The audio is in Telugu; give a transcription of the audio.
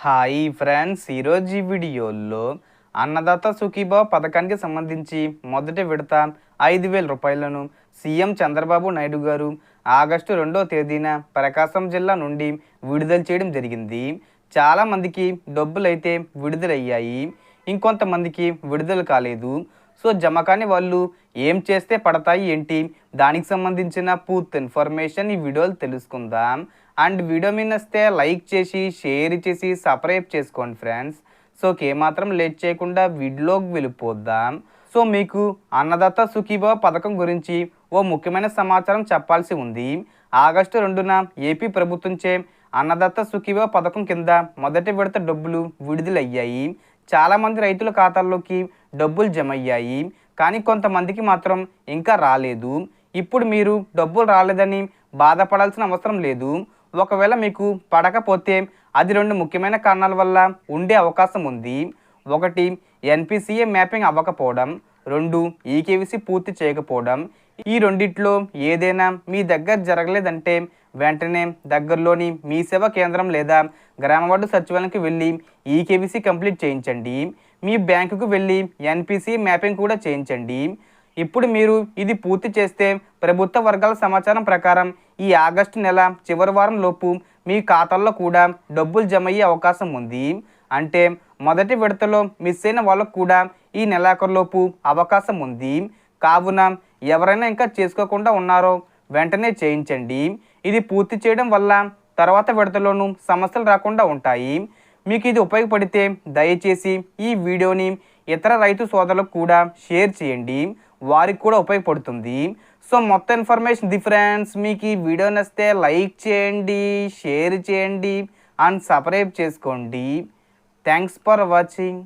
హాయ్ ఫ్రెండ్స్, ఈరోజు ఈ వీడియోలో అన్నదాత సుఖీభావ పథకానికి సంబంధించి మొదటి విడత 5,000 రూపాయలను సీఎం చంద్రబాబు నాయుడు గారు ఆగస్టు 2వ తేదీన ప్రకాశం జిల్లా నుండి విడుదల చేయడం జరిగింది. చాలామందికి డబ్బులైతే విడుదలయ్యాయి, ఇంకొంతమందికి విడుదల కాలేదు. సో జమ కాని వాళ్ళు ఏం చేస్తే పడతాయి ఏంటి, దానికి సంబంధించిన పూర్తి ఇన్ఫర్మేషన్ ఈ వీడియోలో తెలుసుకుందాం. అండ్ వీడియో మీద నచ్చితే లైక్ చేసి షేర్ చేసి సబ్స్క్రైబ్ చేసుకోండి ఫ్రెండ్స్. సో ఏమాత్రం లేట్ చేయకుండా వీడియోకి వెళ్ళిపోద్దాం. సో మీకు అన్నదాత సుఖీభావ పథకం గురించి ఓ ముఖ్యమైన సమాచారం చెప్పాల్సి ఉంది. ఆగస్టు 2న ఏపీ ప్రభుత్వంచే అన్నదాత సుఖీభావ పథకం కింద మొదటి విడత డబ్బులు విడుదలయ్యాయి. చాలామంది రైతుల ఖాతాల్లోకి డబ్బులు జమ అయ్యాయి, కానీ కొంతమందికి మాత్రం ఇంకా రాలేదు. ఇప్పుడు మీరు డబ్బులు రాలేదని బాధపడాల్సిన అవసరం లేదు. ఒకవేళ మీకు పడకపోతే అది 2 ముఖ్యమైన కారణాల వల్ల ఉండే అవకాశం ఉంది. 1, ఎన్పిసిఏ మ్యాపింగ్ అవ్వకపోవడం. 2, ఈకేవీసీ పూర్తి చేయకపోవడం. ఈ రెండిట్లో ఏదైనా మీ దగ్గర జరగలేదంటే వెంటనే దగ్గరలోని మీ సేవా కేంద్రం లేదా గ్రామ వార్డు సచివాలయానికి వెళ్ళి ఈకేవీసీ కంప్లీట్ చేయించండి. మీ బ్యాంకుకు వెళ్ళి ఎన్పిసిఏ మ్యాపింగ్ కూడా చేయించండి. ఇప్పుడు మీరు ఇది పూర్తి చేస్తే ప్రభుత్వ వర్గాల సమాచారం ప్రకారం ఈ ఆగస్టు నెల చివరి వారం లోపు మీ ఖాతాల్లో కూడా డబ్బులు జమ అయ్యే అవకాశం ఉంది. అంటే మొదటి విడతలో మిస్ అయిన వాళ్ళకు కూడా ఈ నెలాఖరులోపు అవకాశం ఉంది. కావున ఎవరైనా ఇంకా చేసుకోకుండా ఉన్నారో వెంటనే చేయించండి. ఇది పూర్తి చేయడం వల్ల తర్వాత విడతలోనూ సమస్యలు రాకుండా ఉంటాయి. మీకు ఇది ఉపయోగపడితే దయచేసి ఈ వీడియోని ఇతర రైతు సోదరులకు కూడా షేర్ చేయండి, వారికి కూడా ఉపయోగపడుతుంది. సో మొత్తం ఇన్ఫర్మేషన్ ఫ్రెండ్స్, మీకు ఈ వీడియో నచ్చితే లైక్ చేయండి, షేర్ చేయండి అండ్ సబ్స్క్రైబ్ చేసుకోండి. Thanks for watching.